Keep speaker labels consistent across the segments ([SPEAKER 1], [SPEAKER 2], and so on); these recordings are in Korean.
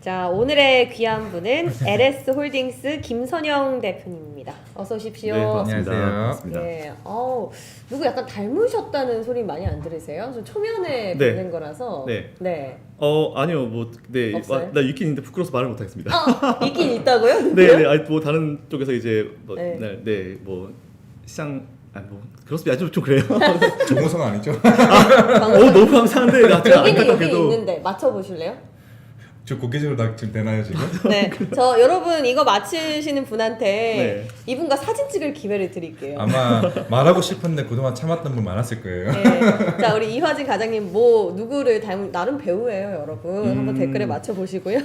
[SPEAKER 1] 자, 오늘의 귀한 분은 LS 홀딩스 김선영 대표님입니다. 어서 오십시오.
[SPEAKER 2] 네, 반갑습니다.
[SPEAKER 1] 네, 누구 약간 닮으셨다는 소리 많이 안 들으세요? 저 초면에
[SPEAKER 2] 네.
[SPEAKER 1] 뵙는 거라서.
[SPEAKER 2] 네.
[SPEAKER 1] 네.
[SPEAKER 2] 아니요, 네,
[SPEAKER 1] 없어요?
[SPEAKER 2] 나 있긴 있는데 부끄러워서 말을 못하겠습니다.
[SPEAKER 1] 있긴 있다고요?
[SPEAKER 2] 네, 네, 아니 뭐 다른 쪽에서 이제
[SPEAKER 1] 네.
[SPEAKER 2] 뭐 시장, 뭐 그렇습니다. 좀 그래요.
[SPEAKER 3] 정우성 아니죠?
[SPEAKER 2] 너무 감사한데 나 제가
[SPEAKER 1] 여기는 여기
[SPEAKER 2] 안타깝게도
[SPEAKER 1] 있는데 맞춰보실래요?
[SPEAKER 3] 저 고개적으로 다 지금 되나요 지금?
[SPEAKER 1] 네, 저 여러분 이거 맞히시는 분한테
[SPEAKER 2] 네.
[SPEAKER 1] 이분과 사진 찍을 기회를 드릴게요.
[SPEAKER 3] 아마 말하고 싶은데 그동안 참았던 분 많았을 거예요.
[SPEAKER 1] 네. 자, 우리 이화진 과장님 뭐 누구를 닮은 나름 배우예요, 여러분. 한번 댓글에 맞춰 보시고요.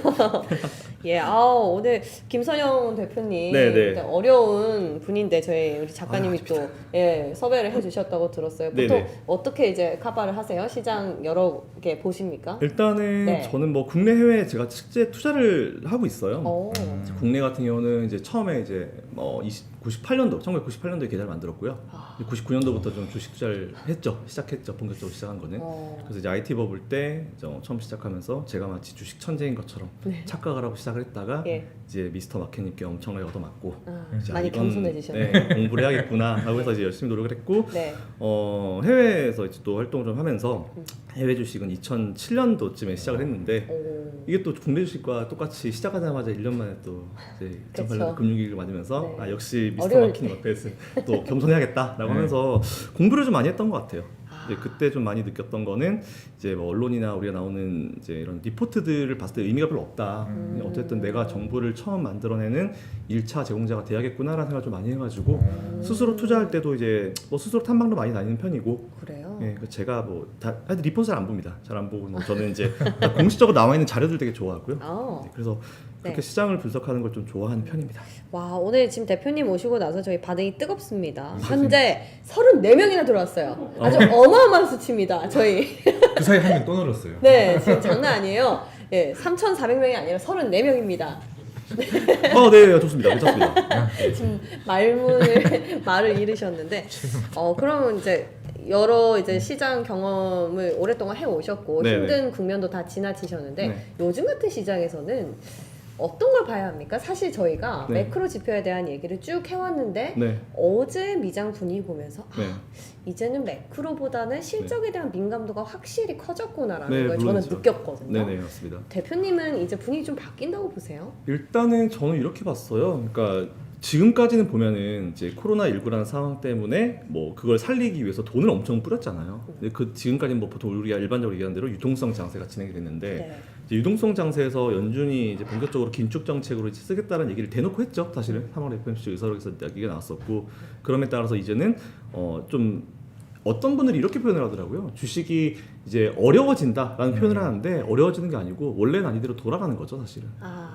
[SPEAKER 1] 예, 오늘 김선영 대표님
[SPEAKER 2] 네, 네.
[SPEAKER 1] 어려운 분인데 저희 우리 작가님이 또 섭외를 해주셨다고 들었어요.
[SPEAKER 2] 네,
[SPEAKER 1] 보통
[SPEAKER 2] 네.
[SPEAKER 1] 어떻게 이제 카바를 하세요? 시장 여러 개 보십니까?
[SPEAKER 2] 일단은
[SPEAKER 1] 네.
[SPEAKER 2] 저는 뭐 국내 해외 제가 실제 투자를 하고 있어요.
[SPEAKER 1] 오.
[SPEAKER 2] 국내 같은 경우는 이제 처음에 이제 1998년도에 계좌를 만들었고요. 99년도부터 좀 주식 투자를 시작했죠. 본격적으로 시작한 거는. 그래서 이제 IT 버블 때 처음 시작하면서 제가 마치 주식 천재인 것처럼 착각을 하고 시작을 했다가 이제 미스터 마켓님께 엄청나게 얻어맞고 이제
[SPEAKER 1] 많이
[SPEAKER 2] 이건,
[SPEAKER 1] 겸손해지셨네요.
[SPEAKER 2] 네, 공부를 해야겠구나라고 해서 이제 열심히 노력을 했고
[SPEAKER 1] 네.
[SPEAKER 2] 해외에서 이제 또 활동을 좀 하면서 해외 주식은 2007년도쯤에 시작을 했는데 이게 또 국내 주식과 똑같이 시작하자마자 1년 만에 또 이제 2008년 금융위기를 맞으면서
[SPEAKER 1] 네.
[SPEAKER 2] 역시 미스터
[SPEAKER 1] 어려울
[SPEAKER 2] 마켓님 앞에서 또 겸손해야겠다라고 하면서 공부를 좀 많이 했던 것 같아요. 이제 그때 좀 많이 느꼈던 거는 이제 뭐 언론이나 우리가 나오는 이제 이런 리포트들을 봤을 때 의미가 별로 없다. 어쨌든 내가 정보를 처음 만들어내는 1차 제공자가 돼야겠구나라는 생각을 좀 많이 해가지고 스스로 투자할 때도 이제 뭐 스스로 탐방도 많이 다니는 편이고.
[SPEAKER 1] 그래요?
[SPEAKER 2] 예, 제가 뭐 하여튼 리포트 잘 안 봅니다. 잘 안 보고 저는 이제 공식적으로 나와 있는 자료들 되게 좋아하고요. 네, 그래서 그렇게 시장을 분석하는 걸 좀 좋아하는 편입니다.
[SPEAKER 1] 와, 오늘 지금 대표님 오시고 나서 저희 반응이 뜨겁습니다. 현재 34명이나 들어왔어요. 아주 어마어마한 수치입니다. 저희.
[SPEAKER 3] 그 사이 한 명 또 늘었어요.
[SPEAKER 1] 네, 지금 장난 아니에요. 예, 3,400명이 아니라 34명입니다.
[SPEAKER 2] 네, 좋습니다. 괜찮습니다.
[SPEAKER 1] 지금 말을 잃으셨는데, 그러면 이제 여러 이제 시장 경험을 오랫동안 해 오셨고
[SPEAKER 2] 네네.
[SPEAKER 1] 힘든 국면도 다 지나치셨는데
[SPEAKER 2] 네.
[SPEAKER 1] 요즘 같은 시장에서는 어떤 걸 봐야 합니까? 사실 저희가
[SPEAKER 2] 네.
[SPEAKER 1] 매크로 지표에 대한 얘기를 쭉 해왔는데
[SPEAKER 2] 네.
[SPEAKER 1] 어제 미장 분위기 보면서
[SPEAKER 2] 네.
[SPEAKER 1] 이제는 매크로보다는 실적에 대한 민감도가 확실히 커졌구나라는
[SPEAKER 2] 네,
[SPEAKER 1] 걸 저는
[SPEAKER 2] 물론이죠.
[SPEAKER 1] 느꼈거든요.
[SPEAKER 2] 네, 맞습니다.
[SPEAKER 1] 대표님은 이제 분위기 좀 바뀐다고 보세요?
[SPEAKER 2] 일단은 저는 이렇게 봤어요. 그러니까 지금까지는 보면은 이제 코로나19라는 상황 때문에 뭐 그걸 살리기 위해서 돈을 엄청 뿌렸잖아요. 근데 지금까지는 뭐 보통 우리가 일반적으로 얘기하는 대로 유동성 장세가 진행이 됐는데 이제 유동성 장세에서 연준이 이제 본격적으로 긴축 정책으로 이제 쓰겠다는 얘기를 대놓고 했죠. 사실은 3월 FOMC 의사록에서 얘기가 나왔었고 그럼에 따라서 이제는 좀 어떤 분들이 이렇게 표현을 하더라고요. 주식이 이제 어려워진다라는 표현을 하는데 어려워지는 게 아니고 원래는 아니대로 돌아가는 거죠, 사실은.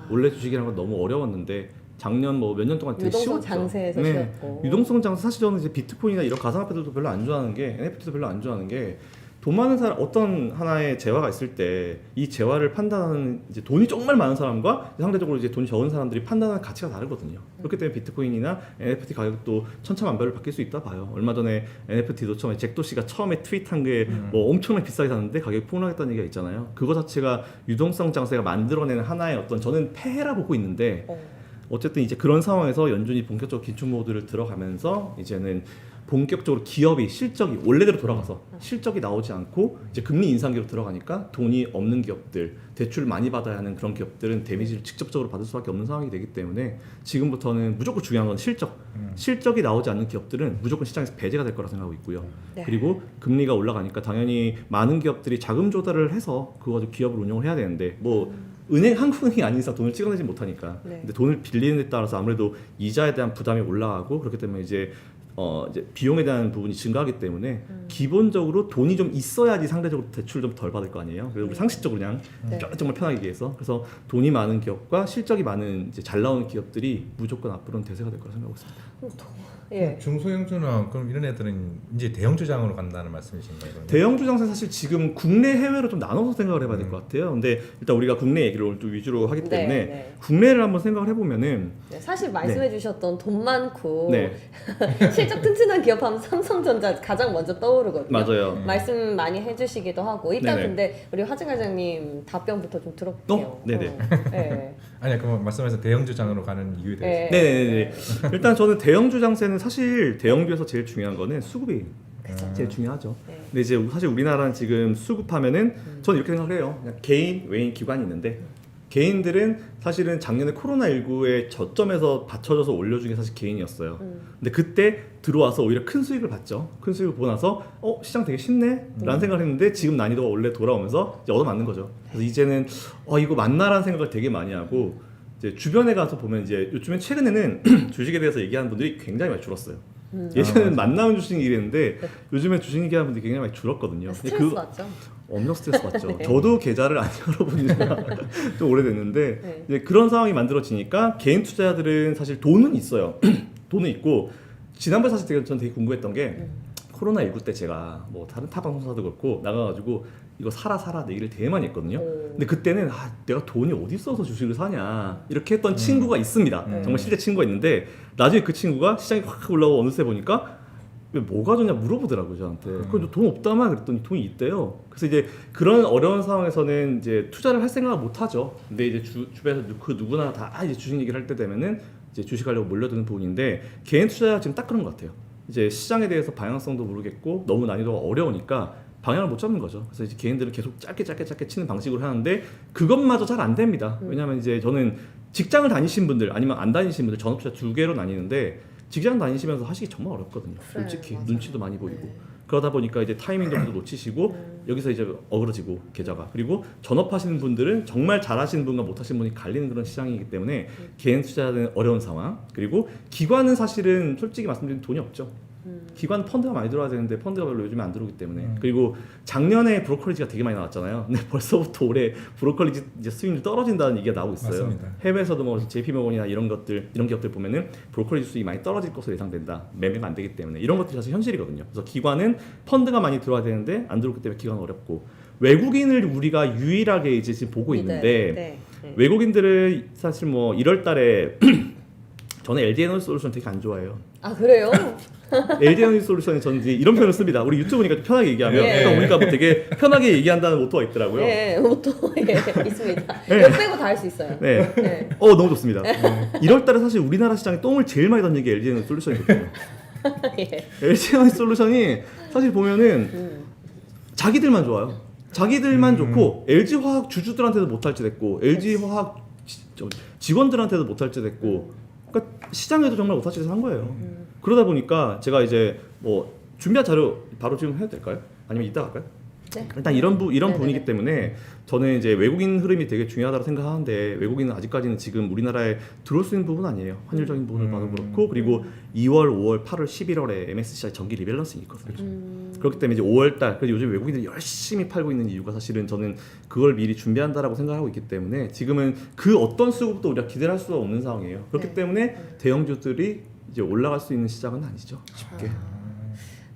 [SPEAKER 2] 원래 주식이라는 건 너무 어려웠는데 작년 뭐 몇 년 동안 되게
[SPEAKER 1] 유동성
[SPEAKER 2] 쉬웠죠.
[SPEAKER 1] 장세에서 쉬웠고.
[SPEAKER 2] 유동성 장세 사실 저는 이제 비트코인이나 이런 가상화폐들도 별로 안 좋아하는 게 NFT도 별로 안 좋아하는 게 돈 많은 사람 어떤 하나의 재화가 있을 때 이 재화를 판단하는 이제 돈이 정말 많은 사람과 상대적으로 이제 돈이 적은 사람들이 판단하는 가치가 다르거든요. 그렇기 때문에 비트코인이나 NFT 가격도 천차만별로 바뀔 수 있다 봐요. 얼마 전에 NFT도 처음에 잭도 씨가 처음에 트윗한 게 뭐 엄청나게 비싸게 샀는데 가격이 폭락했다는 얘기가 있잖아요. 그거 자체가 유동성 장세가 만들어내는 하나의 어떤 저는 폐해라 보고 있는데 어쨌든 이제 그런 상황에서 연준이 본격적으로 긴축 모드를 들어가면서 이제는 본격적으로 기업이 실적이 원래대로 돌아가서 실적이 나오지 않고 이제 금리 인상기로 들어가니까 돈이 없는 기업들, 대출 많이 받아야 하는 그런 기업들은 데미지를 직접적으로 받을 수밖에 없는 상황이 되기 때문에 지금부터는 무조건 중요한 건 실적이 나오지 않는 기업들은 무조건 시장에서 배제가 될 거라 생각하고 있고요. 그리고 금리가 올라가니까 당연히 많은 기업들이 자금 조달을 해서 그거 가지고 기업을 운영을 해야 되는데 뭐 한국은행이 아닌 이상 돈을 찍어내지 못하니까. 근데 돈을 빌리는 데 따라서 아무래도 이자에 대한 부담이 올라가고 그렇기 때문에 이제 비용에 대한 부분이 증가하기 때문에 기본적으로 돈이 좀 있어야지 상대적으로 대출 좀 덜 받을 거 아니에요. 그래서 우리 상식적으로 그냥 정말 편하게 얘기해서 그래서 돈이 많은 기업과 실적이 많은 이제 잘 나오는 기업들이 무조건 앞으로는 대세가 될 거라 생각하고 있습니다.
[SPEAKER 1] 예.
[SPEAKER 3] 중소형주나 그럼 이런 애들은 이제 대형주장으로 간다는 말씀이신가요? 그러면?
[SPEAKER 2] 대형주 장세 사실 지금 국내 해외로 좀 나눠서 생각을 해봐야 될 것 같아요. 근데 일단 우리가 국내 얘기를 오늘 또 위주로 하기 때문에
[SPEAKER 1] 네, 네.
[SPEAKER 2] 국내를 한번 생각을 해보면은
[SPEAKER 1] 네, 사실 말씀해주셨던 돈 많고
[SPEAKER 2] 네.
[SPEAKER 1] 실적 튼튼한 기업하면 삼성전자 가장 먼저 떠오르거든요.
[SPEAKER 2] 맞아요.
[SPEAKER 1] 말씀 많이 해주시기도 하고 일단
[SPEAKER 2] 네네.
[SPEAKER 1] 근데 우리 화진 과장님 답변부터 좀 들어볼게요.
[SPEAKER 2] 네네.
[SPEAKER 1] 네.
[SPEAKER 3] 아니야 그럼 말씀하신 대형주장으로 가는 이유에 대해서.
[SPEAKER 1] 네.
[SPEAKER 2] 네네네. 일단 저는 대형주 장세는 사실 대형주에서 제일 중요한 거는 수급이 제일 중요하죠.
[SPEAKER 1] 네.
[SPEAKER 2] 근데 이제 사실 우리나라는 지금 수급하면은 저는 이렇게 생각을 해요. 그냥 개인, 외인, 기관이 있는데 개인들은 사실은 작년에 코로나19의 저점에서 받쳐줘서 올려준 게 사실 개인이었어요. 근데 그때 들어와서 오히려 큰 수익을 봤죠. 큰 수익을 보고 나서 시장 되게 쉽네? 라는 생각을 했는데 지금 난이도가 원래 돌아오면서 이제 얻어맞는 거죠. 그래서 이제는 이거 맞나라는 생각을 되게 많이 하고 이제 주변에 가서 보면 이제 요즘엔 최근에는 주식에 대해서 얘기하는 분들이 굉장히 많이 줄었어요. 예전에는 만나면 주식 얘기했는데 요즘엔 주식 얘기하는 분들이 굉장히 많이 줄었거든요.
[SPEAKER 1] 스트레스 받죠.
[SPEAKER 2] 엄청 스트레스 받죠.
[SPEAKER 1] 네.
[SPEAKER 2] 저도 계좌를 안 열어본 지가 좀 오래됐는데
[SPEAKER 1] 네.
[SPEAKER 2] 이제 그런 상황이 만들어지니까 개인 투자자들은 사실 돈은 있어요. 돈은 있고 지난번에 사실 전 되게 궁금했던 게 코로나19 때 제가 뭐 다른 타 방송사도 그렇고 나가가지고 이거 사라 얘기를 되게 많이 했거든요. 근데 그때는 내가 돈이 어디 있어서 주식을 사냐 이렇게 했던 친구가 있습니다. 정말 실제 친구가 있는데 나중에 그 친구가 시장이 확 올라오고 어느새 보니까 왜 뭐가 좋냐 물어보더라고요 저한테. 그럼 돈 없다만 그랬더니 돈이 있대요. 그래서 이제 그런 어려운 상황에서는 이제 투자를 할 생각을 못 하죠. 근데 이제 주변에서 그 누구나 다 이제 주식 얘기를 할 때 되면은 이제 주식하려고 몰려드는 부분인데 개인 투자가 지금 딱 그런 것 같아요. 이제 시장에 대해서 방향성도 모르겠고 너무 난이도가 어려우니까 방향을 못 잡는 거죠. 그래서 이제 개인들은 계속 짧게 치는 방식으로 하는데 그것마저 잘 안 됩니다. 왜냐하면 이제 저는 직장을 다니신 분들 아니면 안 다니신 분들 전업 투자 두 개로 나뉘는데 직장 다니시면서 하시기 정말 어렵거든요.
[SPEAKER 1] 그래,
[SPEAKER 2] 솔직히
[SPEAKER 1] 맞아요.
[SPEAKER 2] 눈치도 많이 보이고
[SPEAKER 1] 네.
[SPEAKER 2] 그러다 보니까 이제 타이밍도 놓치시고 여기서 이제 어그러지고 계좌가 그리고 전업하시는 분들은 정말 잘하시는 분과 못하시는 분이 갈리는 그런 시장이기 때문에 개인 투자는 어려운 상황. 그리고 기관은 사실은 솔직히 말씀드리면 돈이 없죠. 기관 펀드가 많이 들어와야 되는데 펀드가 별로 요즘에 안 들어오기 때문에 그리고 작년에 브로커리지가 되게 많이 나왔잖아요. 근데 벌써부터 올해 브로커리지 이제 수익률 떨어진다는 얘기가 나오고 있어요.
[SPEAKER 3] 맞습니다.
[SPEAKER 2] 해외에서도 뭐 JP모건이나 이런 기업들 보면은 브로커리지 수익이 많이 떨어질 것으로 예상된다. 매매가 안 되기 때문에 이런 것들이 사실 현실이거든요. 그래서 기관은 펀드가 많이 들어와야 되는데 안 들어오기 때문에 기관은 어렵고 외국인을 우리가 유일하게 이제 지금 보고 있는데
[SPEAKER 1] 네.
[SPEAKER 2] 외국인들은 사실 뭐 1월달에 저는 LG에너지솔루션 되게 안 좋아해요.
[SPEAKER 1] 아 그래요?
[SPEAKER 2] LG에너지솔루션이 저는 이제 이런 표현을 씁니다. 우리 유튜브니까 좀 편하게 얘기하면
[SPEAKER 1] 예.
[SPEAKER 2] 약간 우리가 뭐 되게 편하게 얘기한다는 모토가 있더라고요.
[SPEAKER 1] 네, 또 있습니다.
[SPEAKER 2] 네.
[SPEAKER 1] 이거 빼고 다 할 수 있어요.
[SPEAKER 2] 네.
[SPEAKER 1] 네.
[SPEAKER 2] 너무 좋습니다. 1월달에 사실 우리나라 시장에 똥을 제일 많이 던진 게 LG에너지솔루션이거든요.
[SPEAKER 1] 예.
[SPEAKER 2] LG에너지솔루션이 사실 보면은 자기들만 좋아요. 자기들만 좋고 LG화학 주주들한테도 못할 짓 했고 LG화학 직원들한테도 못할 짓 했고 그러니까 시장에도 정말 못할 짓을 한 거예요. 그러다 보니까 제가 이제 뭐 준비한 자료 바로 지금 해도 될까요? 아니면 이따 갈까요?
[SPEAKER 1] 네.
[SPEAKER 2] 일단 이런
[SPEAKER 1] 네네네.
[SPEAKER 2] 분이기 때문에 저는 이제 외국인 흐름이 되게 중요하다고 생각하는데 외국인은 아직까지는 지금 우리나라에 들어올 수 있는 부분은 아니에요. 환율적인 부분을 봐도 그렇고 그리고 2월, 5월, 8월, 11월에 MSCI 정기 리밸런싱이 있거든요. 그렇기 때문에 이제 5월달 그래서 요즘 외국인들이 열심히 팔고 있는 이유가 사실은 저는 그걸 미리 준비한다라고 생각하고 있기 때문에 지금은 그 어떤 수급도 우리가 기대를 할 수가 없는 상황이에요. 그렇기
[SPEAKER 1] 네.
[SPEAKER 2] 때문에 대형주들이 이제 올라갈 수 있는 시장은 아니죠. 쉽게.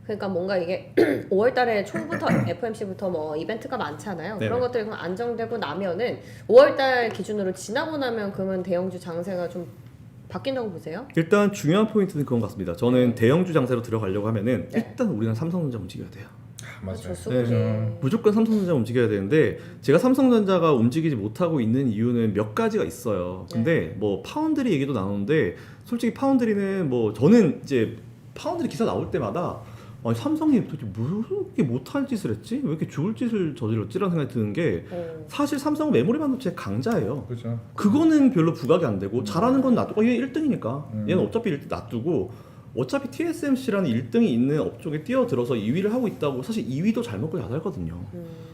[SPEAKER 1] 그러니까 뭔가 이게 5월달에 초부터 FMC부터 뭐 이벤트가 많잖아요.
[SPEAKER 2] 네네.
[SPEAKER 1] 그런 것들이 그럼 안정되고 나면은 5월달 기준으로 지나고 나면 그러면 대형주 장세가 좀 바뀐다고 보세요?
[SPEAKER 2] 일단 중요한 포인트는 그건 같습니다. 저는 대형주 장세로 들어가려고 하면은
[SPEAKER 1] 네.
[SPEAKER 2] 일단 우리는 삼성전자 움직여야 돼요.
[SPEAKER 3] 맞아요.
[SPEAKER 1] 수급이
[SPEAKER 2] 무조건 삼성전자 움직여야 되는데 제가 삼성전자가 움직이지 못하고 있는 이유는 몇 가지가 있어요. 근데 뭐 파운드리 얘기도 나오는데 솔직히 파운드리는 뭐 저는 이제 파운드리 기사 나올 때마다 아니 삼성이 도대체 무슨 못할 짓을 했지? 왜 이렇게 죽을 짓을 저질렀지라는 생각이 드는 게 사실 삼성은 메모리 반도체 강자예요.
[SPEAKER 3] 그렇죠.
[SPEAKER 2] 그거는 별로 부각이 안 되고 잘하는 건 놔두고 얘 1등이니까 얘는 어차피 1등 놔두고 어차피 TSMC라는 1등이 있는 업종에 뛰어들어서 2위를 하고 있다고 사실 2위도 잘 먹고 잘 살거든요.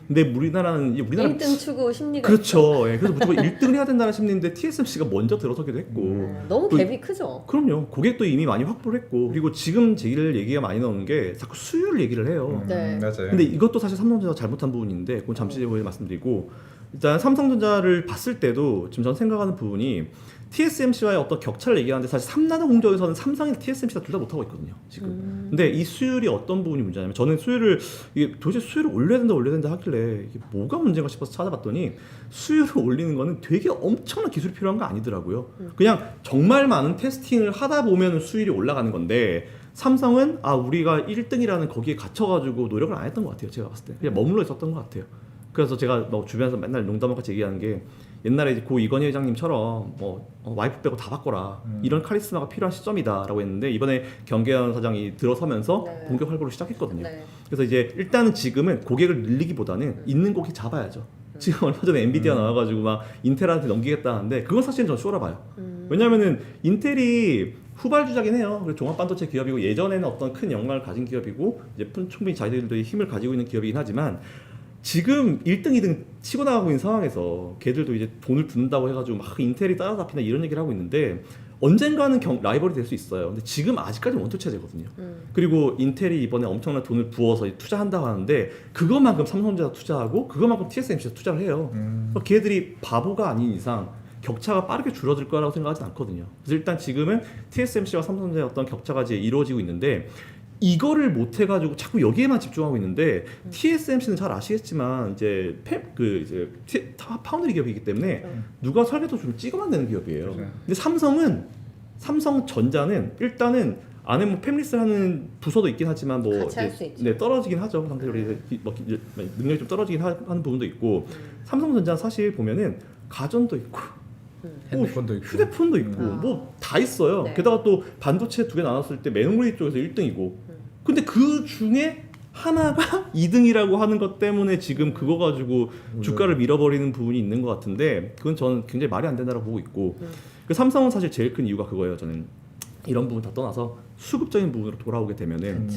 [SPEAKER 2] 근데 우리나라는
[SPEAKER 1] 1등 추구 심리가
[SPEAKER 2] 그렇죠. 예, 그래서 무조건 1등을 해야 된다는 심리인데 TSMC가 먼저 들어서기도 했고
[SPEAKER 1] 너무
[SPEAKER 2] 그-
[SPEAKER 1] 갭이 크죠.
[SPEAKER 2] 그럼요. 고객도 이미 많이 확보를 했고 그리고 지금 얘기가 많이 나오는 게 자꾸 수율 얘기를 해요.
[SPEAKER 1] 네.
[SPEAKER 3] 맞아요.
[SPEAKER 2] 근데 이것도 사실 삼성전자가 잘못한 부분인데 그건 잠시 후에 말씀드리고 일단 삼성전자를 봤을 때도 지금 전 생각하는 부분이 TSMC와의 어떤 격차를 얘기하는데 사실 3나노 공정에서는 삼성이나 TSMC가 둘 다 못하고 있거든요 지금. 근데 이 수율이 어떤 부분이 문제냐면 저는 수율을 이게 도대체 수율을 올려야 된다 하길래 이게 뭐가 문제인가 싶어서 찾아봤더니 수율을 올리는 거는 되게 엄청난 기술이 필요한 거 아니더라고요. 그냥 정말 많은 테스팅을 하다 보면 수율이 올라가는 건데 삼성은 우리가 1등이라는 거기에 갇혀가지고 노력을 안 했던 것 같아요. 제가 봤을 때 그냥 머물러 있었던 것 같아요. 그래서 제가 뭐 주변에서 맨날 농담과 같이 얘기하는 게 옛날에 이제 고 이건희 회장님처럼 와이프 빼고 다 바꿔라 이런 카리스마가 필요한 시점이다라고 했는데 이번에 경계현 사장이 들어서면서
[SPEAKER 1] 네.
[SPEAKER 2] 본격 활보를 시작했거든요.
[SPEAKER 1] 네.
[SPEAKER 2] 그래서 이제 일단은 지금은 고객을 늘리기보다는 있는 고객 잡아야죠. 지금 얼마 전에 엔비디아 나와가지고 막 인텔한테 넘기겠다는데 그건 사실은 전 쇼라 봐요. 왜냐하면은 인텔이 후발주자긴 해요. 그리고 종합반도체 기업이고 예전에는 어떤 큰 영광을 가진 기업이고 이제 충분히 자기들의 힘을 가지고 있는 기업이긴 하지만 지금 1등, 2등 치고 나가고 있는 상황에서 걔들도 이제 돈을 붓는다고 해가지고 막 인텔이 따라잡히나 이런 얘기를 하고 있는데 언젠가는 라이벌이 될 수 있어요. 근데 지금 아직까지 원투 체제거든요. 그리고 인텔이 이번에 엄청난 돈을 부어서 투자한다고 하는데 그것만큼 삼성전자 투자하고 그것만큼 TSMC가 투자를 해요. 그러니까 걔들이 바보가 아닌 이상 격차가 빠르게 줄어들 거라고 생각하진 않거든요. 그래서 일단 지금은 TSMC와 삼성전자의 어떤 격차가 이제 이루어지고 있는데 이거를 못 해가지고 자꾸 여기에만 집중하고 있는데 TSMC는 잘 아시겠지만 이제 파운드리 기업이기 때문에 누가 설계도 좀 찍어 만드는 기업이에요.
[SPEAKER 3] 그렇죠.
[SPEAKER 2] 근데 삼성전자는 일단은 안에 뭐 팹리스 하는 부서도 있긴 하지만 뭐
[SPEAKER 1] 같이 할 수 있죠.
[SPEAKER 2] 네, 떨어지긴 하죠. 상대적으로 이제 능력이 좀 떨어지긴 하는 부분도 있고 삼성전자 사실 보면은 가전도 있고
[SPEAKER 3] 핸드폰도 있고
[SPEAKER 2] 휴대폰도 있고 뭐 다 있어요.
[SPEAKER 1] 네.
[SPEAKER 2] 게다가 또 반도체 두 개 나눴을 때 메모리 쪽에서 1등이고 근데 그 중에 하나가 2등이라고 하는 것 때문에 지금 그거 가지고 주가를 밀어버리는 부분이 있는 것 같은데 그건 저는 굉장히 말이 안 된다고 보고 있고 그 삼성은 사실 제일 큰 이유가 그거예요. 저는 이런 부분 다 떠나서 수급적인 부분으로 돌아오게 되면은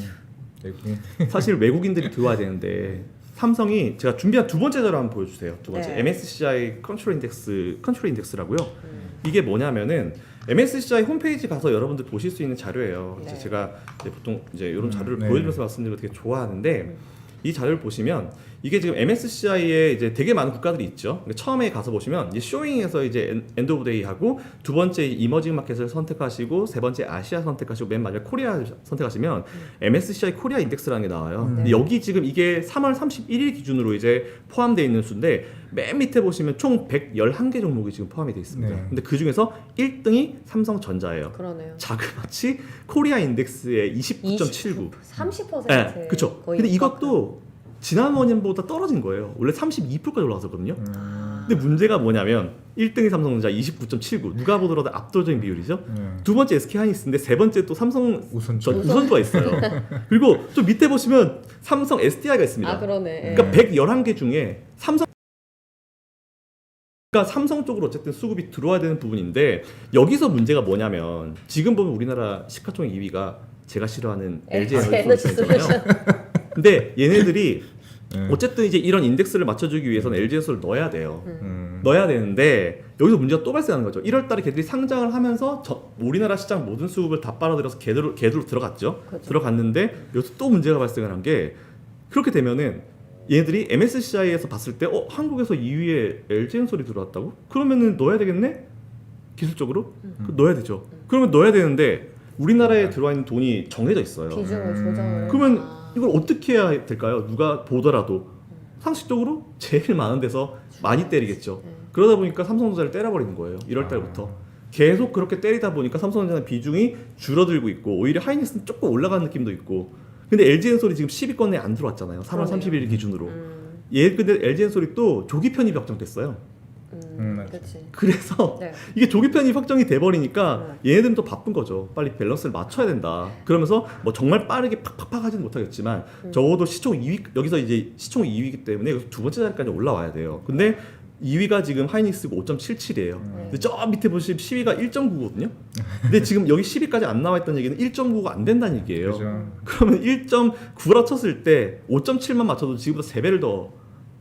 [SPEAKER 3] 외국인.
[SPEAKER 2] 사실 외국인들이 들어와야 되는데 삼성이 제가 준비한 두 번째 자료 한번 보여주세요. 두 번째
[SPEAKER 1] 네.
[SPEAKER 2] MSCI 컨트롤 인덱스라고요. 이게 뭐냐면은 MSCI 홈페이지 가서 여러분들 보실 수 있는 자료예요.
[SPEAKER 1] 네.
[SPEAKER 2] 이제 제가 이제 보통 이제 이런 자료를
[SPEAKER 3] 네.
[SPEAKER 2] 보여주면서 말씀드리는 거 되게 좋아하는데 이 자료를 보시면 이게 지금 MSCI에 이제 되게 많은 국가들이 있죠. 근데 처음에 가서 보시면 이제 쇼잉에서 이제 엔드 오브 데이 하고 두 번째 이머징 마켓을 선택하시고 세 번째 아시아 선택하시고 맨 마지막 코리아 선택하시면 MSCI 코리아 인덱스라는 게 나와요. 근데 여기 지금 이게 3월 31일 기준으로 이제 포함되어 있는 수인데 맨 밑에 보시면 총 111개 종목이 지금 포함이 되어 있습니다.
[SPEAKER 3] 네.
[SPEAKER 2] 근데 그 중에서 1등이 삼성전자예요.
[SPEAKER 1] 그러네요.
[SPEAKER 2] 자그마치 코리아 인덱스의 29.79.
[SPEAKER 1] 30%.
[SPEAKER 2] 네, 그렇죠.
[SPEAKER 1] 거의
[SPEAKER 2] 근데 이것도 지난번보다 떨어진 거예요. 원래 32%까지 올라갔었거든요. 근데 문제가 뭐냐면 1등이 삼성전자 29.79. 누가 보더라도 압도적인 비율이죠. 두 번째 SK 하이닉스인데 세 번째 또 삼성 우선주가 있어요. 그리고 좀 밑에 보시면 삼성 SDI가 있습니다.
[SPEAKER 1] 아 그러네.
[SPEAKER 2] 그러니까 111개 중에 삼성 쪽으로 어쨌든 수급이 들어와야 되는 부분인데 여기서 문제가 뭐냐면 지금 보면 우리나라 시가총액 2위가 제가 싫어하는 LG 에너지 솔루션이잖아요. 근데 얘네들이 어쨌든 이제 이런 인덱스를 맞춰주기 위해서는 LG 에너지를 넣어야 돼요. 넣어야 되는데 여기서 문제가 또 발생하는 거죠. 1월달에 걔들이 상장을 하면서 우리나라 시장 모든 수급을 다 빨아들여서 걔들로 들어갔죠.
[SPEAKER 1] 그렇죠.
[SPEAKER 2] 들어갔는데 여기서 또 문제가 발생을 한 게 그렇게 되면은 얘네들이 MSCI에서 봤을 때 한국에서 2위에 LG 엔솔이 들어왔다고? 그러면은 넣어야 되겠네? 기술적으로? 넣어야 되죠. 그러면 넣어야 되는데 우리나라에 들어와 있는 돈이 정해져 있어요.
[SPEAKER 1] 비중을 조정을.
[SPEAKER 2] 그러면
[SPEAKER 1] 아.
[SPEAKER 2] 이걸 어떻게 해야 될까요? 누가 보더라도 상식적으로 제일 많은 데서 많이 때리겠죠. 그러다 보니까 삼성전자를 때려버리는 거예요. 1월 달부터. 계속 그렇게 때리다 보니까 삼성전자는 비중이 줄어들고 있고 오히려 하이닉스는 조금 올라가는 느낌도 있고 근데 LG엔솔이 지금 10위권에 안 들어왔잖아요. 3월 31일 기준으로. 근데 LG엔솔이 또 조기 편입이 확정됐어요.
[SPEAKER 1] 그렇지.
[SPEAKER 2] 그래서
[SPEAKER 1] 네.
[SPEAKER 2] 이게 조기 편입 확정이 돼버리니까 얘네들은 또 바쁜 거죠. 빨리 밸런스를 맞춰야 된다. 그러면서 뭐 정말 빠르게 팍팍팍 하지는 못하겠지만 적어도 시총 2위 여기서 이제 시총 2위이기 때문에 여기서 두 번째 자리까지 올라와야 돼요. 근데 2위가 지금 하이닉스가 5.77이에요. 근데 저 밑에 보시면 10위가 1.9거든요. 근데 지금 여기 10위까지 안 나와 있다는 얘기는 1.9가 안 된다는 얘기예요.
[SPEAKER 3] 그죠.
[SPEAKER 2] 그러면 1.9라 쳤을 때 5.7만 맞춰도 지금보다 3배를 더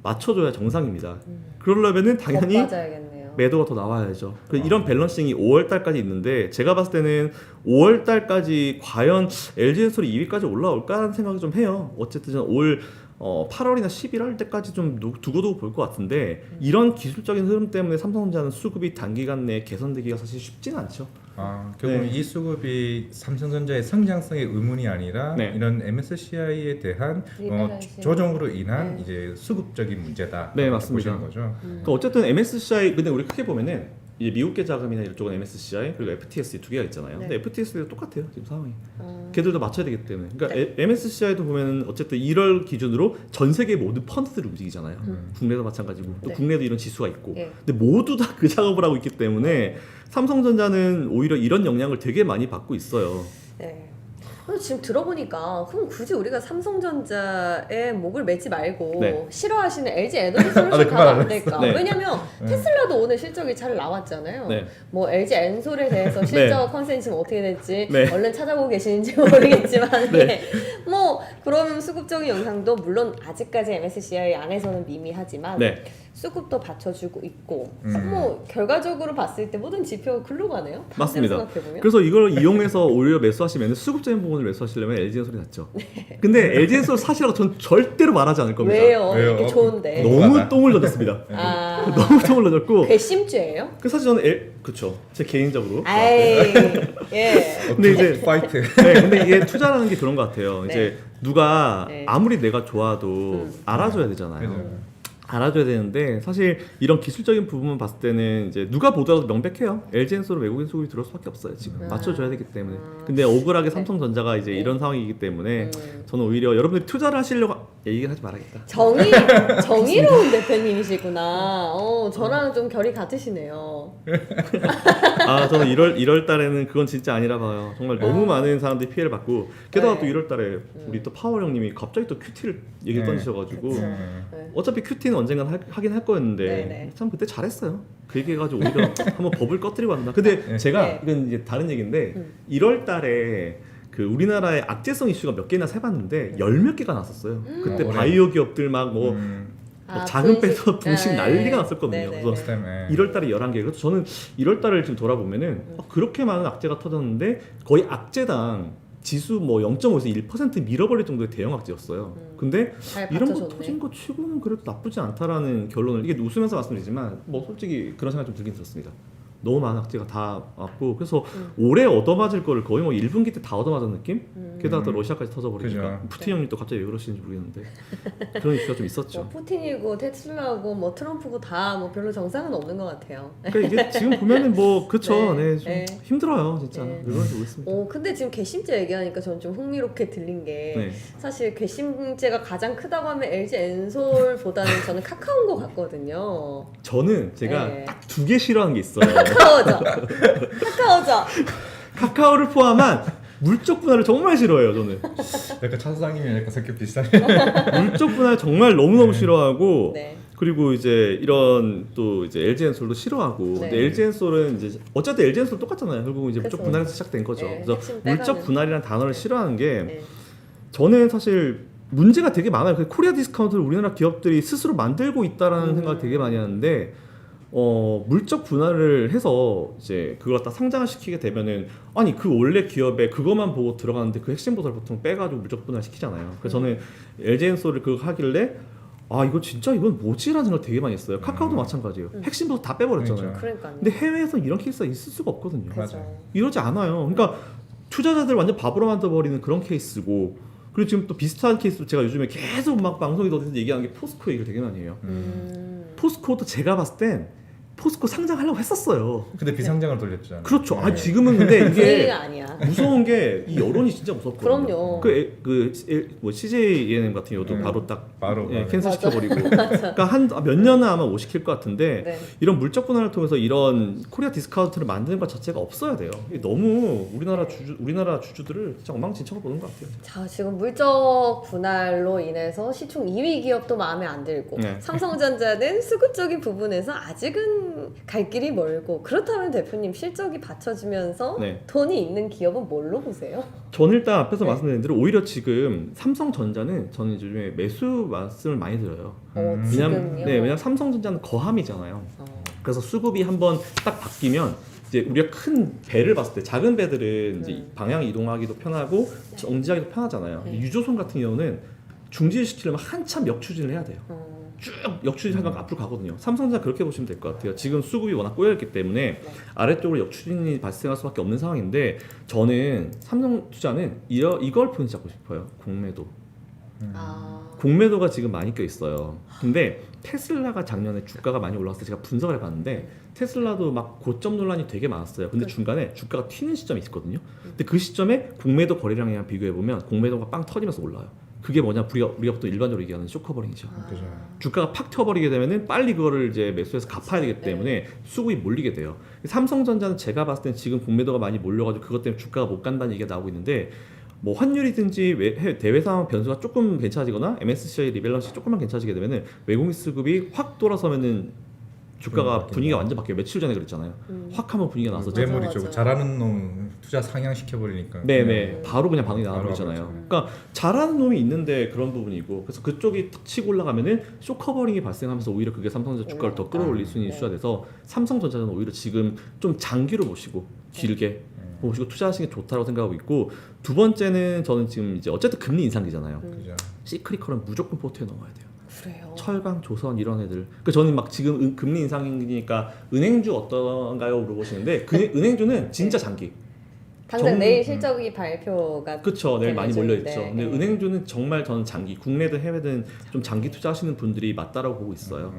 [SPEAKER 2] 맞춰줘야 정상입니다. 그러려면은 당연히
[SPEAKER 1] 더 빠져야겠네요.
[SPEAKER 2] 매도가 더 나와야죠. 이런 밸런싱이 5월 달까지 있는데 제가 봤을 때는 5월 달까지 과연 LG엔솔이 2위까지 올라올까라는 생각을 좀 해요. 어쨌든 저는 올 8월이나 11월 때까지 좀 두고두고 볼 것 같은데 이런 기술적인 흐름 때문에 삼성전자는 수급이 단기간 내에 개선되기가 사실 쉽지는 않죠.
[SPEAKER 3] 결국은
[SPEAKER 2] 네.
[SPEAKER 3] 이 수급이 삼성전자의 성장성의 의문이 아니라
[SPEAKER 2] 네.
[SPEAKER 3] 이런 MSCI에 대한
[SPEAKER 1] 리밸런싱.
[SPEAKER 3] 조정으로 인한
[SPEAKER 1] 네.
[SPEAKER 3] 이제 수급적인 문제다.
[SPEAKER 2] 네,
[SPEAKER 3] 이렇게
[SPEAKER 2] 맞습니다.
[SPEAKER 3] 보시는 거죠.
[SPEAKER 2] 그러니까 어쨌든 MSCI 근데 우리 크게 보면은 이제 미국계 자금이나 이쪽은 MSCI 그리고 FTSE 두 개가 있잖아요.
[SPEAKER 1] 네.
[SPEAKER 2] 근데 FTSE도 똑같아요 지금 상황이.
[SPEAKER 1] 어.
[SPEAKER 2] 걔들도 맞춰야 되기 때문에. 그러니까
[SPEAKER 1] 네.
[SPEAKER 2] MSCI도 보면은 어쨌든 1월 기준으로 전 세계 모든 펀드들이 움직이잖아요. 국내도 마찬가지고 또
[SPEAKER 1] 네.
[SPEAKER 2] 국내도 이런 지수가 있고.
[SPEAKER 1] 예.
[SPEAKER 2] 근데 모두 다 그 작업을 하고 있기 때문에 삼성전자는 오히려 이런 영향을 되게 많이 받고 있어요.
[SPEAKER 1] 네. 근데 지금 들어보니까 그럼 굳이 우리가 삼성전자의 목을 매지 말고
[SPEAKER 2] 네.
[SPEAKER 1] 싫어하시는 LG 에너지솔루션
[SPEAKER 3] 네,
[SPEAKER 1] 가면 안
[SPEAKER 3] 그만
[SPEAKER 1] 될까?
[SPEAKER 2] 네.
[SPEAKER 1] 왜냐면 테슬라도 오늘 실적이 잘 나왔잖아요.
[SPEAKER 2] 네.
[SPEAKER 1] 뭐 LG 엔솔에 대해서 실적 컨센서스 어떻게 될지
[SPEAKER 2] 네.
[SPEAKER 1] 얼른 찾아보고 계시는지 모르겠지만
[SPEAKER 2] 네.
[SPEAKER 1] 뭐 그런 수급적인 영상도 물론 아직까지 MSCI 안에서는 미미하지만
[SPEAKER 2] 네.
[SPEAKER 1] 수급도 받쳐주고 있고 뭐 결과적으로 봤을 때 모든 지표가 글로 가네요.
[SPEAKER 2] 맞습니다.
[SPEAKER 1] 생각해보면.
[SPEAKER 2] 그래서 이걸 이용해서 오히려 매수하시면 수급적인 부분을 매수하시려면 LG엔솔이 낫죠. 근데 LG엔솔 사실하고 전 절대로 말하지 않을 겁니다.
[SPEAKER 1] 왜요?
[SPEAKER 3] 왜요?
[SPEAKER 1] 이게 좋은데.
[SPEAKER 2] 너무 똥을 젖었습니다.
[SPEAKER 1] 아,
[SPEAKER 2] 너무 똥을 젖었고
[SPEAKER 1] 괘씸죄예요?
[SPEAKER 2] 그 사실 저는 그쵸 제 개인적으로
[SPEAKER 1] 아이, 예.
[SPEAKER 2] 근데 이제
[SPEAKER 3] 파이트.
[SPEAKER 2] 네, 근데 이게 투자라는 게 그런 것 같아요.
[SPEAKER 1] 네.
[SPEAKER 2] 이제 누가
[SPEAKER 1] 네.
[SPEAKER 2] 아무리 내가 좋아도 알아줘야 되잖아요.
[SPEAKER 3] 그죠.
[SPEAKER 2] 알아줘야 되는데 사실 이런 기술적인 부분만 봤을 때는 이제 누가 보더라도 명백해요. LG엔솔은 외국인 수급이 들어올 수밖에 없어요. 지금 맞춰줘야 되기 때문에. 근데 억울하게 삼성전자가 이제 이런 상황이기 때문에 저는 오히려 여러분들이 투자를 하시려고 얘기를 하지 말아야겠다.
[SPEAKER 1] 정의로운 대표님이시구나. 저랑 좀 결이 같으시네요.
[SPEAKER 2] 아 저는 1월 달에는 그건 진짜 아니라 봐요. 정말 너무 많은 사람들이 피해를 받고 게다가
[SPEAKER 1] 네.
[SPEAKER 2] 또 1월 달에 우리 또 파워 형님이 갑자기 또 큐티를 얘기
[SPEAKER 3] 네.
[SPEAKER 2] 던지셔가지고
[SPEAKER 1] 그쵸. 네.
[SPEAKER 2] 어차피 큐티는 언젠간 하긴 할 거였는데
[SPEAKER 1] 네네.
[SPEAKER 2] 참 그때 잘했어요. 그 얘기해가지고 오히려 한번 법을 꺼뜨리고 왔나. 근데 제가
[SPEAKER 1] 네.
[SPEAKER 2] 이건 이제 다른 얘기인데 1월 달에 그 우리나라의 악재성 이슈가 몇 개나 세봤는데 10몇 개가 났었어요. 그때
[SPEAKER 3] 올해.
[SPEAKER 2] 바이오 기업들 막뭐 자금 빼서 분식
[SPEAKER 1] 네.
[SPEAKER 2] 난리가 났었거든요.
[SPEAKER 1] 네네네.
[SPEAKER 2] 그래서 1월 달에 11개. 그래서 저는 1월 달을 지금 돌아보면은 그렇게 많은 악재가 터졌는데 거의 악재당 지수 뭐 0.5에서 1% 밀어버릴 정도의 대형 악재였어요. 근데
[SPEAKER 1] 잘
[SPEAKER 2] 이런 거
[SPEAKER 1] 받쳐줬네.
[SPEAKER 2] 터진 거 치고는 그래도 나쁘지 않다라는 결론을 이게 웃으면서 말씀드리지만 뭐 솔직히 그런 생각 좀 들긴 들었습니다. 너무 많은 악재가 다 왔고 그래서 올해 얻어맞을 거를 거의 뭐 1분기 때 다 얻어맞은 느낌? 게다가 또 러시아까지 터져버리니까
[SPEAKER 3] 그죠.
[SPEAKER 2] 푸틴 형님 또 갑자기 왜 그러시는지 모르겠는데 그런 이슈가 좀 있었죠.
[SPEAKER 1] 뭐 푸틴이고 테슬라고 뭐 트럼프고 다 뭐 별로 정상은 없는 것 같아요.
[SPEAKER 2] 그러니까 이게 지금 보면은 뭐 그쵸,
[SPEAKER 1] 네,
[SPEAKER 2] 네, 좀
[SPEAKER 1] 네.
[SPEAKER 2] 힘들어요 진짜.
[SPEAKER 1] 네.
[SPEAKER 2] 왜 그런지 모르겠습니다.
[SPEAKER 1] 근데 지금 괘씸죄 얘기하니까 저는 좀 흥미롭게 들린 게
[SPEAKER 2] 네.
[SPEAKER 1] 사실 괘씸죄가 가장 크다고 하면 LG 엔솔보다는 저는 카카오인 것 같거든요.
[SPEAKER 2] 저는 제가
[SPEAKER 1] 네.
[SPEAKER 2] 딱 두 개 싫어하는 게 있어요.
[SPEAKER 1] 카카오죠. 카카오죠.
[SPEAKER 2] 카카오를 포함한 물적 분할을 정말 싫어해요. 저는
[SPEAKER 3] 약간 차사장님이 약간 성격 비슷하네.
[SPEAKER 2] 물적 분할 정말 너무너무 싫어하고
[SPEAKER 1] 네.
[SPEAKER 2] 그리고 이제 이런 또 이제 LG엔솔도 싫어하고
[SPEAKER 1] 네.
[SPEAKER 2] 근데 LG엔솔은 이제 어쨌든 LG엔솔 똑같잖아요. 결국은 이제 물적
[SPEAKER 1] 그쵸.
[SPEAKER 2] 분할에서 시작된 거죠.
[SPEAKER 1] 네,
[SPEAKER 2] 그래서
[SPEAKER 1] 핵심 빼가는.
[SPEAKER 2] 물적 분할이라는 단어를 싫어하는 게
[SPEAKER 1] 네.
[SPEAKER 2] 저는 사실 문제가 되게 많아요. 그 코리아 디스카운트를 우리나라 기업들이 스스로 만들고 있다라는 생각을 되게 많이 하는데 물적 분할을 해서 이제 그걸 딱 상장을 시키게 되면은 아니 그 원래 기업에 그것만 보고 들어가는데 그 핵심 보수를 보통 빼가지고 물적 분할 시키잖아요. 그래서 저는 LG엔솔을 그거 하길래 아 이거 진짜 이건 뭐지라는 생각 되게 많이 했어요. 카카오도 마찬가지예요. 핵심 보수 다 빼버렸잖아요.
[SPEAKER 3] 그렇죠.
[SPEAKER 1] 그러니까요.
[SPEAKER 2] 근데 해외에서 이런 케이스가 있을 수가 없거든요.
[SPEAKER 1] 그죠.
[SPEAKER 3] 맞아요.
[SPEAKER 2] 이러지 않아요. 그러니까 투자자들 완전 바보로 만들어버리는 그런 케이스고 그리고 지금 또 비슷한 케이스도 제가 요즘에 계속 막 방송에도 어디서 얘기하는 게 포스코 얘기를 되게 많이 해요. 포스코도 제가 봤을 땐 포스코 상장하려고 했었어요.
[SPEAKER 3] 근데 비상장을 돌렸잖아요.
[SPEAKER 2] 그렇죠.
[SPEAKER 3] 네.
[SPEAKER 2] 아 지금은 근데
[SPEAKER 1] 그 얘기가
[SPEAKER 2] 이게
[SPEAKER 1] 아니야.
[SPEAKER 2] 무서운 게 이 여론이 진짜 무섭거든요.
[SPEAKER 1] 그럼요.
[SPEAKER 2] 뭐 CJ ENM 같은 경우도 바로 딱
[SPEAKER 3] 바로
[SPEAKER 2] 캔슬 시켜버리고. 그러니까 한 몇 년은 아마 못 시킬 것 같은데
[SPEAKER 1] 네.
[SPEAKER 2] 이런 물적 분할을 통해서 이런 코리아 디스카운트를 만드는 것 자체가 없어야 돼요. 이게 너무 우리나라 주주들을 진짜 엉망진창으로 보는 것 같아요.
[SPEAKER 1] 자, 지금 물적 분할로 인해서 시총 2위 기업도 마음에 안 들고
[SPEAKER 2] 네.
[SPEAKER 1] 삼성전자는 수급적인 부분에서 아직은 갈 길이 멀고 그렇다면 대표님 실적이 받쳐지면서
[SPEAKER 2] 네.
[SPEAKER 1] 돈이 있는 기업은 뭘로 보세요?
[SPEAKER 2] 저는 일단 앞에서
[SPEAKER 1] 네.
[SPEAKER 2] 말씀드린 대로 오히려 지금 삼성전자는 저는 요즘에 매수 말씀을 많이 드려요. 왜냐면
[SPEAKER 1] 지금요?
[SPEAKER 2] 왜냐면 삼성전자는 거함이잖아요. 그래서 수급이 한번 딱 바뀌면 이제 우리가 큰 배를 봤을 때 작은 배들은 이제 방향 이동하기도 편하고 정지하기도 편하잖아요.
[SPEAKER 1] 네.
[SPEAKER 2] 유조선 같은 경우는 중지시키려면 한참 역추진을 해야 돼요. 쭉 역추진 하다가 앞으로 가거든요. 삼성전자 그렇게 보시면 될 것 같아요. 지금 수급이 워낙 꼬여있기 때문에
[SPEAKER 1] 네.
[SPEAKER 2] 아래쪽으로 역추진이 발생할 수밖에 없는 상황인데 저는 삼성투자는 이걸 포인트 잡고 싶어요. 공매도. 공매도가 지금 많이 껴 있어요. 근데 테슬라가 작년에 주가가 많이 올라갔을 때 제가 분석을 해봤는데 테슬라도 막 고점 논란이 되게 많았어요. 근데 중간에 주가가 튀는 시점이 있거든요. 근데 그 시점에 공매도 거래량이랑 비교해 보면 공매도가 빵 터지면서 올라요. 그게 뭐냐? 우리가 보통 일반적으로 얘기하는 쇼커버링이죠.
[SPEAKER 3] 그죠.
[SPEAKER 2] 주가가 팍 튀어버리게 되면은 빨리 그거를 이제 매수해서 갚아야 되기 때문에 수급이 몰리게 돼요. 삼성전자는 제가 봤을 땐 지금 공매도가 많이 몰려가지고 그것 때문에 주가가 못 간다는 얘기가 나오고 있는데 뭐 환율이든지 대외 상황 변수가 조금 괜찮아지거나 MSCI 리밸런스 조금만 괜찮아지게 되면은 외국인 수급이 확 돌아서면은 주가가 분위기가 완전 바뀌어요. 며칠 전에 그랬잖아요. 확 한번 분위기가 나왔었죠.
[SPEAKER 1] 맞아,
[SPEAKER 3] 매물이 좀
[SPEAKER 1] 맞아.
[SPEAKER 3] 잘하는 놈 투자 상향시켜 버리니까.
[SPEAKER 2] 네네 바로 그냥 반응이
[SPEAKER 3] 바로
[SPEAKER 2] 나와버리잖아요.
[SPEAKER 3] 그렇죠.
[SPEAKER 2] 그러니까 잘하는 놈이 있는데 그런 부분이고 그래서 그쪽이 탁 치고 올라가면은 쇼커버링이 발생하면서 오히려 그게 삼성전자 주가를 더 끌어올릴 수 있는
[SPEAKER 1] 네.
[SPEAKER 2] 이슈가 돼서 삼성전자는 오히려 지금 좀 장기로 보시고 길게 보시고 투자하시는 게 좋다고 생각하고 있고 두 번째는 저는 지금 이제 어쨌든 금리 인상기잖아요.
[SPEAKER 3] 그죠.
[SPEAKER 2] 시크릿컬은 무조건 포트에 넣어야 돼요.
[SPEAKER 1] 그래요.
[SPEAKER 2] 철강, 조선 이런 애들. 그 저는 막 지금 금리 인상이니까 은행주 어떤가요 물어보시는데 은행주는 진짜 장기.
[SPEAKER 1] 당장 내일 실적이 발표가
[SPEAKER 2] 그쵸 내일 많이
[SPEAKER 1] 예정인데,
[SPEAKER 2] 몰려있죠. 근데
[SPEAKER 1] 네.
[SPEAKER 2] 은행주는 정말 저는 장기 국내든 해외든 좀 장기 투자하시는 분들이 맞다라고 보고 있어요.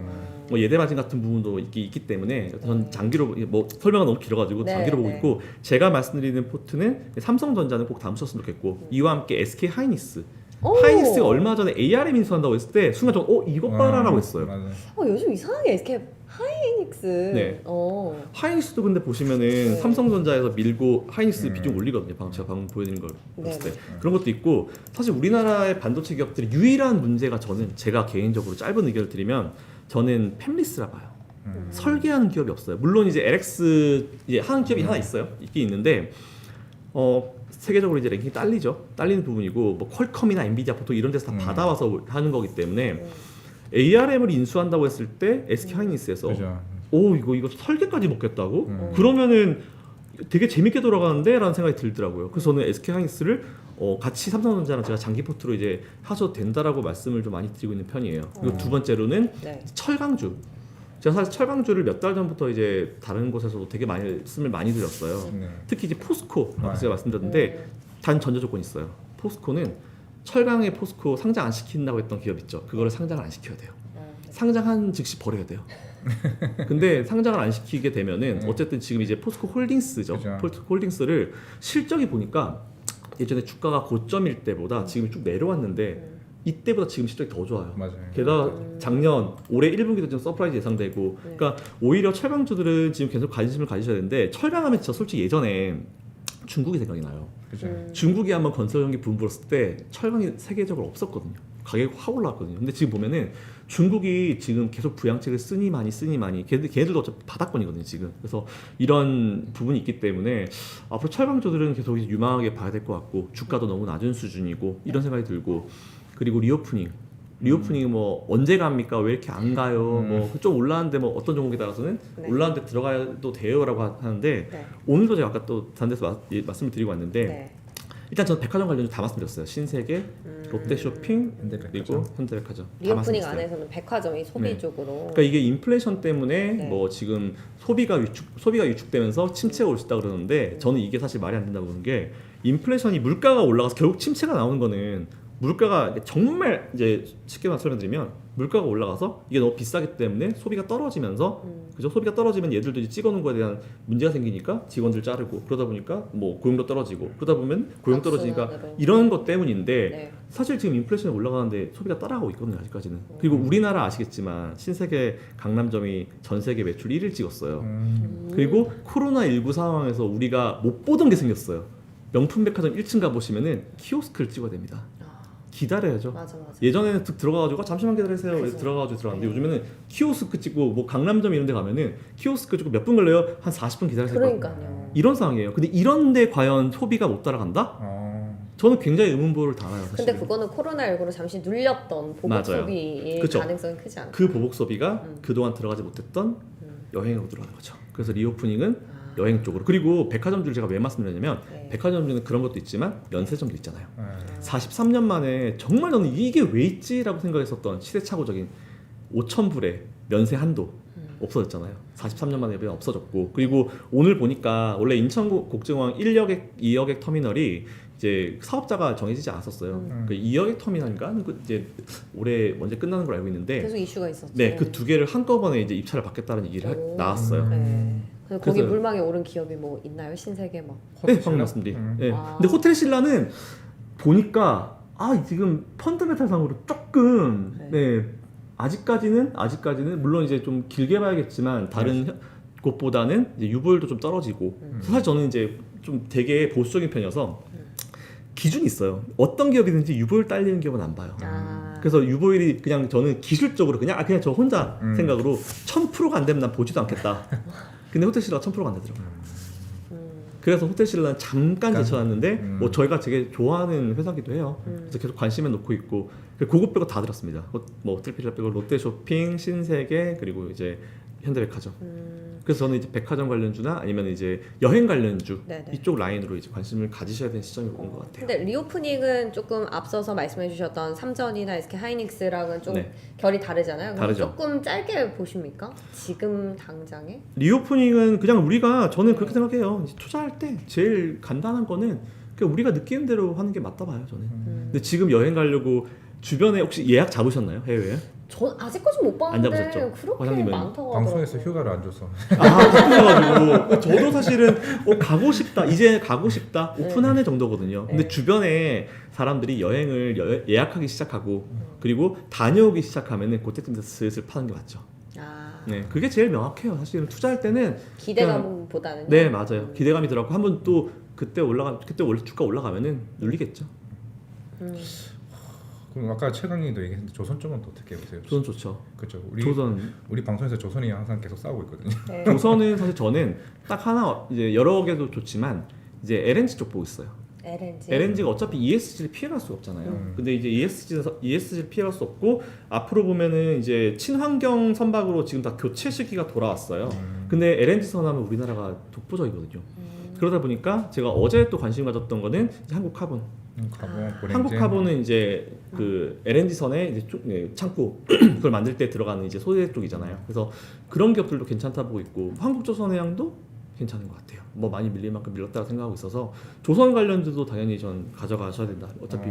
[SPEAKER 2] 뭐 예대마진 같은 부분도 있기 때문에 저는 장기로 뭐 설명이 너무 길어가지고
[SPEAKER 1] 네,
[SPEAKER 2] 장기로 보고
[SPEAKER 1] 네.
[SPEAKER 2] 있고 제가 말씀드리는 포트는 삼성전자는 꼭 담으셨으면 좋겠고 이와 함께 SK 하이닉스.
[SPEAKER 1] 오!
[SPEAKER 2] 하이닉스가 얼마 전에 ARM 인수한다고 했을 때 순간 저 이것 봐라라고 했어요.
[SPEAKER 3] 맞아.
[SPEAKER 1] 요즘 이상하게 SK 하이닉스.
[SPEAKER 2] 네.
[SPEAKER 1] 어.
[SPEAKER 2] 하이닉스도 근데 보시면은
[SPEAKER 1] 네.
[SPEAKER 2] 삼성전자에서 밀고 하이닉스 비중 올리거든요. 제가 방금 보여드린 걸 봤을 때
[SPEAKER 1] 네.
[SPEAKER 2] 그런 것도 있고 사실 우리나라의 반도체 기업들의 유일한 문제가 저는 제가 개인적으로 짧은 의견을 드리면 저는 팹리스라 봐요. 설계하는 기업이 없어요. 물론 이제 LX 이제 하는 기업이 하나 있긴 있는데 세계적으로 이제 랭킹이 딸리는 부분이고 뭐 퀄컴이나 엔비디아 보통 이런 데서 다 받아와서 하는 거기 때문에 ARM을 인수한다고 했을 때 SK 하이닉스에서
[SPEAKER 3] 그죠.
[SPEAKER 2] 오 이거 설계까지 먹겠다고? 그러면은 되게 재밌게 돌아가는데 라는 생각이 들더라고요. 그래서 저는 SK 하이닉스를 같이 삼성전자랑 제가 장기 포트로 이제 하셔도 된다라고 말씀을 좀 많이 드리고 있는 편이에요. 그리고 두 번째로는
[SPEAKER 1] 네.
[SPEAKER 2] 철강주. 제가 사실 철강주를 몇 달 전부터 이제 다른 곳에서도 되게 말씀을 많이 드렸어요.
[SPEAKER 3] 네.
[SPEAKER 2] 특히 이제 포스코 아까
[SPEAKER 3] 네.
[SPEAKER 2] 제가 말씀드렸는데 단 전제 조건이 있어요. 포스코는 철강의 포스코 상장 안 시킨다고 했던 기업 있죠. 그거를 상장을 안 시켜야 돼요. 상장한 즉시 버려야 돼요. 근데 상장을 안 시키게 되면은 어쨌든 지금 이제 포스코 홀딩스죠.
[SPEAKER 3] 그죠.
[SPEAKER 2] 포스코 홀딩스를 실적이 보니까 예전에 주가가 고점일 때보다 지금 쭉 내려왔는데 이때보다 지금 실적이 더 좋아요.
[SPEAKER 3] 맞아요.
[SPEAKER 2] 게다가 작년 올해 1분기도 좀 서프라이즈 예상되고 그러니까 오히려 철강주들은 지금 계속 관심을 가지셔야 되는데 철강하면 진짜 솔직히 예전에 중국이 생각이 나요.
[SPEAKER 3] 그죠.
[SPEAKER 2] 중국이 한번 건설경기 붐 불었을 때 철강이 세계적으로 없었거든요. 가격이 확 올라왔거든요. 근데 지금 보면은 중국이 지금 계속 부양책을 쓰니 많이 걔네들도 어차피 바닥권이거든요 지금. 그래서 이런 부분이 있기 때문에 앞으로 철강주들은 계속 유망하게 봐야 될 것 같고 주가도 너무 낮은 수준이고 이런 생각이 들고 그리고 리오프닝이 뭐 언제 갑니까? 왜 이렇게 안 가요? 뭐 좀 올라왔는데 뭐 어떤 종목에 따라서는
[SPEAKER 1] 네.
[SPEAKER 2] 올라왔는데 들어가도 돼요라고 하는데
[SPEAKER 1] 네.
[SPEAKER 2] 오늘도 제가 아까 또 다른 데서 말씀을 드리고 왔는데
[SPEAKER 1] 네.
[SPEAKER 2] 일단 저는 백화점 관련주 다 말씀드렸어요. 신세계, 롯데쇼핑,
[SPEAKER 3] 현대백화점.
[SPEAKER 2] 그리고 현대백화점. 다
[SPEAKER 1] 리오프닝
[SPEAKER 2] 말씀드렸어요.
[SPEAKER 1] 안에서는 백화점이 소비
[SPEAKER 2] 네.
[SPEAKER 1] 쪽으로.
[SPEAKER 2] 그러니까 이게 인플레이션 때문에
[SPEAKER 1] 네.
[SPEAKER 2] 뭐 지금 소비가 위축되면서 침체가 올 수 있다 그러는데 저는 이게 사실 말이 안 된다고 보는 게 인플레이션이 물가가 올라가서 결국 침체가 나오는 거는 물가가 정말 이제 쉽게 설명드리면 물가가 올라가서 이게 너무 비싸기 때문에 소비가 떨어지면서 그죠? 소비가 떨어지면 얘들도 이제 찍어놓은 거에 대한 문제가 생기니까 직원들 자르고 그러다 보니까 뭐 고용도 떨어지고 그러다 보면 고용 떨어지니까
[SPEAKER 1] 악순환으로.
[SPEAKER 2] 이런 것 때문인데
[SPEAKER 1] 네.
[SPEAKER 2] 사실 지금 인플레이션이 올라가는데 소비가 따라가고 있거든요 아직까지는. 그리고 우리나라 아시겠지만 신세계 강남점이 전 세계 매출 1위를 찍었어요. 그리고 코로나19 상황에서 우리가 못 보던 게 생겼어요. 명품 백화점 1층 가보시면은 키오스크를 찍어야 됩니다. 기다려야죠.
[SPEAKER 1] 맞아.
[SPEAKER 2] 예전에는 들어가가지고 잠시만 기다리세요.
[SPEAKER 1] 그래서.
[SPEAKER 2] 들어가가지고 들어갔는데 요즘에는 키오스크 찍고 뭐 강남점 이런 데 가면은 키오스크 찍고 몇 분 걸려요? 한 40분 기다리세요.
[SPEAKER 1] 그러니까요.
[SPEAKER 2] 이런 상황이에요. 근데 이런데 과연 소비가 못 따라간다? 저는 굉장히 의문부를 달아요. 사실.
[SPEAKER 1] 근데 그거는 코로나19로 잠시 눌렸던 보복
[SPEAKER 2] 맞아요.
[SPEAKER 1] 소비의
[SPEAKER 2] 그쵸.
[SPEAKER 1] 가능성이 크지 않아요.
[SPEAKER 2] 그 보복 소비가 그동안 들어가지 못했던 여행으로 들어가는 거죠. 그래서 리오프닝은 여행 쪽으로. 그리고 백화점주를 제가 왜 말씀드렸냐면
[SPEAKER 1] 네.
[SPEAKER 2] 백화점주는 그런 것도 있지만 연세점도 있잖아요.
[SPEAKER 3] 네.
[SPEAKER 2] 43년 만에 정말 저는 이게 왜 있지라고 생각했었던 시대착오적인 5,000불의 면세 한도 없어졌잖아요. 43년 만에 없어졌고, 그리고 오늘 보니까 원래 인천국제공항 1여객, 2여객 터미널이 이제 사업자가 정해지지 않았었어요. 그 2여객 터미널인가 그 이제 올해 먼저 끝나는 걸 알고 있는데,
[SPEAKER 1] 계속 이슈가 있었죠.
[SPEAKER 2] 네, 그 두 개를 한꺼번에 이제 입찰을 받겠다는 얘기를
[SPEAKER 1] 오.
[SPEAKER 2] 나왔어요.
[SPEAKER 1] 네. 그래서 거기
[SPEAKER 2] 그래서-
[SPEAKER 1] 물망에 오른 기업이 뭐 있나요? 신세계 뭐.
[SPEAKER 2] 네, 방금 말씀드린. 네.
[SPEAKER 1] 아.
[SPEAKER 2] 근데 호텔 신라는 보니까 지금 펀드메탈상으로 조금 네. 아직까지는 물론 이제 좀 길게 봐야겠지만 다른 곳보다는 이제 유보율도 좀 떨어지고 사실 저는 이제 좀 되게 보수적인 편이어서 기준이 있어요. 어떤 기업이든지 유보율 딸리는 기업은 안 봐요. 그래서 유보율이 그냥 저는 기술적으로 그냥 저 혼자 생각으로 1000%가 안 되면 난 보지도 않겠다. 근데 호텔 신라가 1000%가 안 되더라고요. 그래서 호텔 신라는 잠깐 제쳐놨는데 뭐 저희가 되게 좋아하는 회사기도 해요. 그래서 계속 관심을 놓고 있고 그곳 빼고 다 들었습니다. 뭐 호텔 신라 빼고 롯데쇼핑, 신세계 그리고 이제 현대백화점. 그래서 저는 이제 백화점 관련주나 아니면 이제 여행 관련주
[SPEAKER 1] 네네.
[SPEAKER 2] 이쪽 라인으로 이제 관심을 가지셔야 되는 시점이 온 것 같아요.
[SPEAKER 1] 근데 리오프닝은 조금 앞서서 말씀해주셨던 삼전이나 SK 하이닉스랑은 좀
[SPEAKER 2] 네.
[SPEAKER 1] 결이 다르잖아요. 그럼
[SPEAKER 2] 다르죠.
[SPEAKER 1] 조금 짧게 보십니까? 지금 당장에?
[SPEAKER 2] 리오프닝은 그냥 우리가 저는 그렇게 생각해요. 이제 투자할 때 제일 간단한 거는 그냥 우리가 느끼는 대로 하는 게 맞다 봐요. 저는. 근데 지금 여행 가려고 주변에 혹시 예약 잡으셨나요? 해외여행?
[SPEAKER 1] 전 아직까지 못 봤는데
[SPEAKER 2] 잡으셨죠?
[SPEAKER 1] 그렇게
[SPEAKER 2] 과장님은
[SPEAKER 1] 많다고
[SPEAKER 3] 방송에서
[SPEAKER 1] 하더라고요.
[SPEAKER 3] 휴가를 안 줘서
[SPEAKER 2] 그래가지고 저도 사실은 가고 싶다 이제 가고 싶다 오픈하는 정도거든요. 근데
[SPEAKER 1] 네.
[SPEAKER 2] 주변에 사람들이 여행을 예약하기 시작하고 그리고 다녀오기 시작하면은 그때쯤 슬슬 파는 게 맞죠.
[SPEAKER 1] 아,
[SPEAKER 2] 네, 그게 제일 명확해요. 사실은 투자할 때는
[SPEAKER 1] 기대감보다는
[SPEAKER 2] 네 맞아요. 기대감이 들어가고 한번 또 그때 원래 주가 올라가면은 눌리겠죠.
[SPEAKER 3] 그럼 아까 최강님도 얘기했는데 조선 쪽은 또 어떻게 보세요?
[SPEAKER 2] 조선 좋죠.
[SPEAKER 3] 그렇죠.
[SPEAKER 2] 조선
[SPEAKER 3] 방송에서 조선이 항상 계속 싸우고 있거든요.
[SPEAKER 1] 네.
[SPEAKER 2] 조선은 사실 저는 딱 하나 이제 여러 개도 좋지만 이제 LNG 쪽 보고 있어요.
[SPEAKER 1] LNG.
[SPEAKER 2] LNG가 어차피 ESG를 피해갈 수가 없잖아요. 근데 이제 ESG를 피해갈 수 없고 앞으로 보면은 이제 친환경 선박으로 지금 다 교체 시기가 돌아왔어요. 근데 LNG 선하면 우리나라가 독보적이거든요. 그러다 보니까 제가 어제 또 관심 가졌던 거는 이제 한국 카본. 한국 카본은 이제 그 LNG 선에 이제 창고 그걸 만들 때 들어가는 이제 소재 쪽이잖아요. 그래서 그런 기업들도 괜찮다 보고 있고 한국조선해양도 괜찮은 것 같아요. 뭐 많이 밀릴 만큼 밀렸다고 생각하고 있어서 조선 관련주도 당연히 전 가져가셔야 된다. 어차피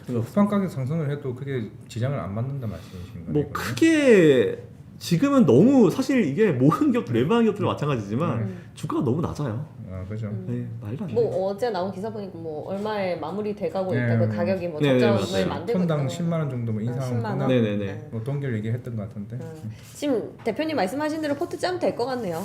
[SPEAKER 3] 후반 가격 상승을 해도 그게 지장을 안 받는다 말씀이신 거예요?
[SPEAKER 2] 뭐 크게 지금은 너무 사실 이게 모든 기업들 웬만한 기업들 마찬가지지만 주가가 너무 낮아요.
[SPEAKER 3] 그죠.
[SPEAKER 2] 네, 말도 안 돼.
[SPEAKER 1] 뭐 어제 나온 기사 보니까 뭐 얼마에 마무리 돼가고
[SPEAKER 3] 네.
[SPEAKER 1] 있다. 그 가격이 뭐
[SPEAKER 2] 네, 네,
[SPEAKER 1] 적정을
[SPEAKER 2] 맞아요.
[SPEAKER 1] 만들고
[SPEAKER 3] 톤당
[SPEAKER 1] 있다고.
[SPEAKER 3] 10만 원 정도면 인상
[SPEAKER 1] 10만 원?
[SPEAKER 3] 끝나고
[SPEAKER 2] 네네네.
[SPEAKER 3] 뭐 동결 얘기했던 것 같은데.
[SPEAKER 1] 지금 대표님 말씀하신 대로 포트 짜면 될 것 같네요.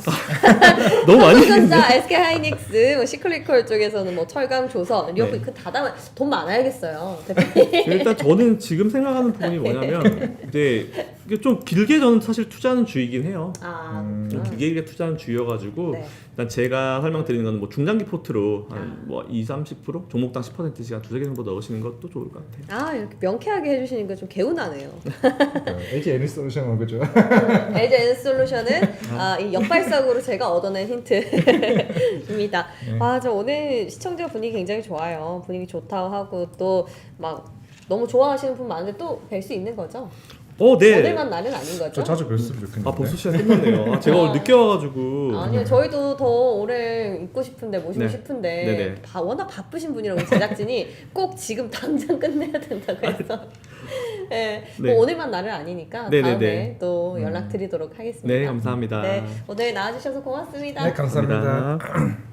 [SPEAKER 2] 너무 많이
[SPEAKER 1] 삼성전자, SK 하이닉스, 뭐 시클리컬 쪽에서는 뭐 철강, 조선, 리오프
[SPEAKER 2] 네.
[SPEAKER 1] 그 다 담아 돈 많아야겠어요. 대표님.
[SPEAKER 2] 일단 저는 지금 생각하는 부분이 뭐냐면 이제 이게 좀 길게 저는 사실 투자하는 주의긴 해요.
[SPEAKER 1] 아,
[SPEAKER 2] 좀 길게 투자하는 주의여가지고
[SPEAKER 1] 네.
[SPEAKER 2] 일단 제가 설명드리는 거는 뭐 중장기 포트로 한 뭐 2-30% 종목당 10%씩 한 두세 개 정도 넣으시는 것도 좋을 것 같아요.
[SPEAKER 1] 아 이렇게 명쾌하게 해주시는 거 좀 개운하네요.
[SPEAKER 3] LG 에너지솔루션은 그죠?
[SPEAKER 1] LG 에너지솔루션은 이 역발상으로 제가 얻어낸 힌트입니다. 저 오늘 시청자 분위기 굉장히 좋아요. 분위기 좋다고 하고 또 막 너무 좋아하시는 분 많은데 또 뵐 수 있는 거죠?
[SPEAKER 2] 네.
[SPEAKER 1] 오늘만 날은 아닌 거죠?
[SPEAKER 3] 저 자주 뵀으면 좋겠는데.
[SPEAKER 2] 벌써 시간 끝났네요. 제가 오늘 늦게 와가지고.
[SPEAKER 1] 아니요, 저희도 더 오래 있고 싶은데 모시고
[SPEAKER 2] 네.
[SPEAKER 1] 싶은데
[SPEAKER 2] 네네.
[SPEAKER 1] 워낙 바쁘신 분이라고 제작진이 꼭 지금 당장 끝내야 된다고 해서 네.
[SPEAKER 2] 네.
[SPEAKER 1] 뭐 오늘만 날은 아니니까
[SPEAKER 2] 네네네.
[SPEAKER 1] 다음에 또 연락드리도록 하겠습니다.
[SPEAKER 2] 네, 감사합니다.
[SPEAKER 1] 네, 오늘 나와주셔서 고맙습니다.
[SPEAKER 3] 네, 감사합니다.
[SPEAKER 2] 감사합니다.